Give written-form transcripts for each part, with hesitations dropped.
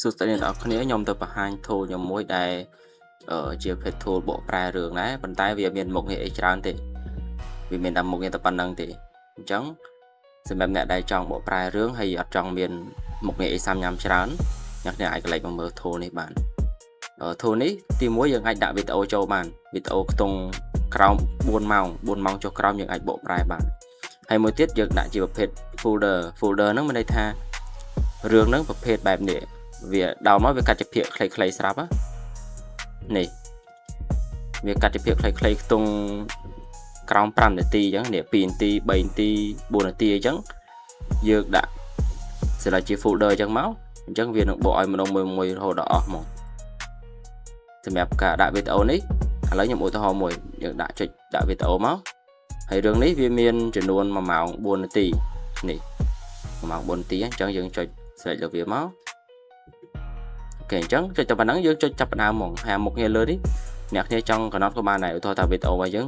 សួស្តីអ្នកនរគ្នាខ្ញុំទៅបង្ហាញ tool ខ្ញុំមួយដែលជាប្រភេទ tool បកប្រែរឿងដែរប៉ុន្តែវាមានមុខងារអីច្រើនទេវាមានតែមុខងារតែប៉ុណ្្នឹងទេអញ្ចឹងសម្រាប់អ្នកដែលចង់បកប្រែរឿងហើយអត់ចង់មានមុខងារអីសាំញ៉ាំច្រើនអ្នកគ្នាអាចកលេចមកមើល tool នេះបានtool នេះទីមួយយើងអាចដាក់វីដេអូចូលបានវីដេអូខ្ទង់ក្រោម4ម៉ោងចុះក្រោមយើងអាចបកប្រែបានហើយមួយទៀតយើងដាក់ជាប្រភេទ folder ហ្នឹងមានន័យថារឿងហ្នឹងប្រភេទបែបនេះវាដល់មកវាកាត់ជាភាគខ្លីៗស្រាប់នេះវាកាត់ជាភាគខ្លីៗខ្ទង់ក្រោម5នាទីអញ្ចឹងនេះ2នាទី3នាទី4នាទីអញ្ចឹងយើងដាក់ select ជា folder អញ្ចឹងមកអញ្ចឹងវានឹងបកឲ្យម្ដងមួយរហូតដល់អស់ហ្មងសម្រាប់ការដាក់វីដេអូនេះឥឡូវខ្ញុំឧទាហរណ៍មួយយើងចុចដាក់វីដេអូមកហើយរឿងនេះវាមានចំនួន1ម៉ោង4នាទីនេះ1ម៉ោង4នាទីអញ្ចឹងយើងចុច select លើវាមកអូខេអញ្ចឹងចុចតែប៉ុណ្្នឹងយើងចុចចាប់ផ្ដើមហ្មងហើយមុខងារលើនេះអ្នកគ្នាចង់កំណត់ក៏បានដែរឧទាហរណ៍ថាវីដេអូរបស់យើង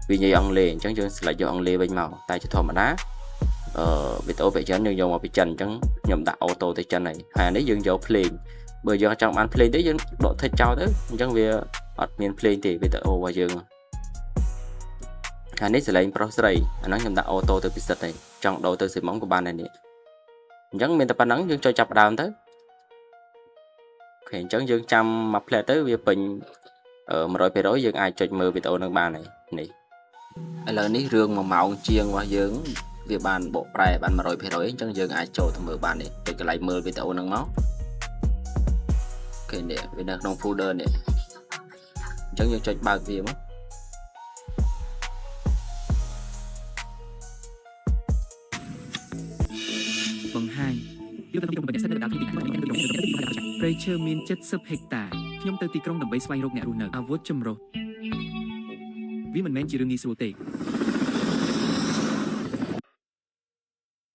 វានិយាយអង់គ្លេសអញ្ចឹងយើង select យកអង់គ្លេសវិញមកតែជាធម្មតាវីដេអូពីចិនយើងយកមកពីចិនអញ្ចឹងខ្ញុំដាក់អូតូទៅចិនហើយអានេះយើងយកភ្លេងបើយើងចង់បានភ្លេងទេយើងដក text ចោលទៅអញ្ចឹងវាអត់មានភ្លេងទេវីដេអូរបស់យើងអានេះសលេងប្រុសស្រីអាហ្នឹងខ្ញុំដាក់អូតូទៅពិសិដ្ឋហើយចង់ដូរទៅស៊ីម៉ុងក៏បានដែរនេះអញ្ចឹងមានតែប៉ុណ្្នឹងយើងចុចចាប់ដើមទៅអូខេអញ្ចឹងយើងចាំមក play ទៅវាពេញ100%យើងអាចចុចមើលវីដេអូនឹងបានហើយនេះឥឡូវនេះរឿង1ម៉ោងជាងរបស់យើងវាបានបកប្រែបាន 100% អញ្ចឹងយើងអាចចូលទៅមើលបាននេះទៅកន្លែងមើលវីដេអូនឹងមកអូខេនេះវានៅក្នុង folder នេះអញ្ចឹងយើងចុចបើកវាមកបង្ហាញយកទៅទីក្រុងបញ្ញាសិននៅដល់ទីនេះព្រៃឈើមាន70ហិកតាខ្ញុំទៅទីក្រុងដើម្បីស្វែងរកអ្នករស់នៅអាវុធចម្រុះវាមិនមែនជារឿងងាយស្រួលទេ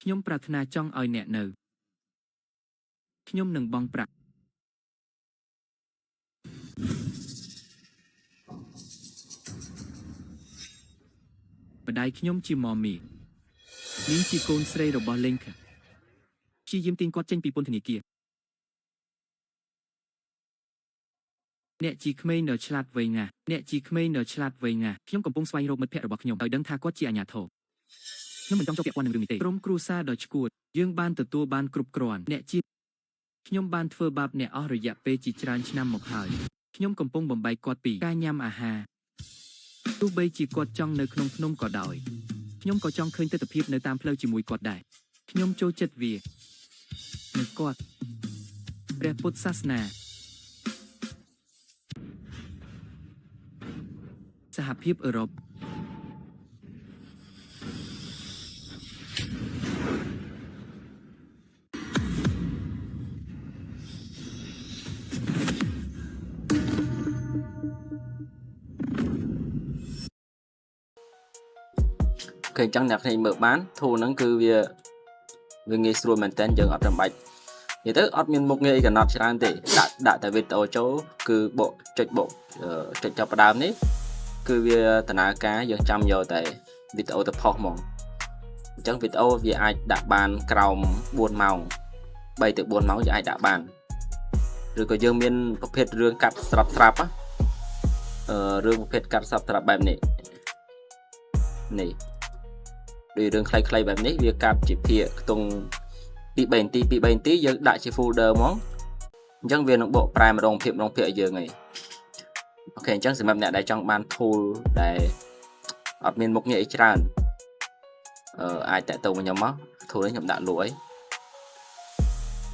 ខ្ញុំប្រាថ្នាចង់ឲ្យអ្នកនៅខ្ញុំនឹងបង់ប្រាក់ម្ដាយខ្ញុំជាម៉មមីនាងជាកូនស្រីរបស់លេងខាព្យាយាមទាញគាត់ចេញពីពន្ធនាគារអ្នកជាក្មេងនៅឆ្លាតវៃណាស់ខ្ញុំកំពុងស្វែងរកមិត្តភក្តិរបស់ខ្ញុំឲ្យដឹងថាគាត់ជាអាជ្ញាធរខ្ញុំមិនចង់ចូលពាក់ព័ន្ធនឹងរឿងនេះទេក្រុមគ្រួសារដ៏ឆ្កួតយើងបានទទួលបានគ្រប់គ្រាន់អ្នកជាខ្ញុំបានធ្វើបាបអ្នកអស់រយៈពេលជាច្រើនឆ្នាំមកហើយខ្ញុំកំពុងបំបែកគាត់ពីការញ៉ាំអាហារទោះបីជាគាត់ចង់នៅក្នុងភ្នំក៏ដោយខ្ញុំក៏ចង់ឃើញទស្សនវិជ្ជានៅតាមផ្លូវជាមួយគាត់ដែរខ្ញុំចូលចិត្តវានៅគាត់ព្រះពុទ្ធសាសនាសហភាពអឺរ៉ុបឃើញចឹងអ្នកគ្នាមើលបាន tool ហ្នឹងគឺវាងាយស្រួលមែនតើយើងអត់ចាំបាច់និយាយទៅអត់មានមុខងារអីកំណត់ច្រើនទេដាក់តែវីដេអូចូលគឺចុចចាប់ផ្ដើមនេះគឺវាដំណើរការយើងចាំយកតែវីដេអូទៅផុសហ្មងអញ្ចឹងវីដេអូវាអាចដាក់បានក្រោម4ម៉ោង3ទៅ4ម៉ោងយើងអាចដាក់បានឬក៏យើងមានប្រភេទរឿងកាត់ស្រាប់រឿងប្រភេទកាត់ស្រាប់បែបនេះដូចរឿងខ្លីៗបែបនេះវាកាត់ជាភាគខ្ទង់2-3នាទីយើងដាក់ជា folder ហ្មងអញ្ចឹងវានឹងបកប្រែម្ដងភាគឲ្យយើងហើយអូខេអញ្ចឹងសម្រាប់អ្នកដែលចង់បាន tool ដែលអត់មានមុខងារអីច្រើនអាចតាក់ទងខ្ញុំមក tool នេះខ្ញុំដាក់លក់អី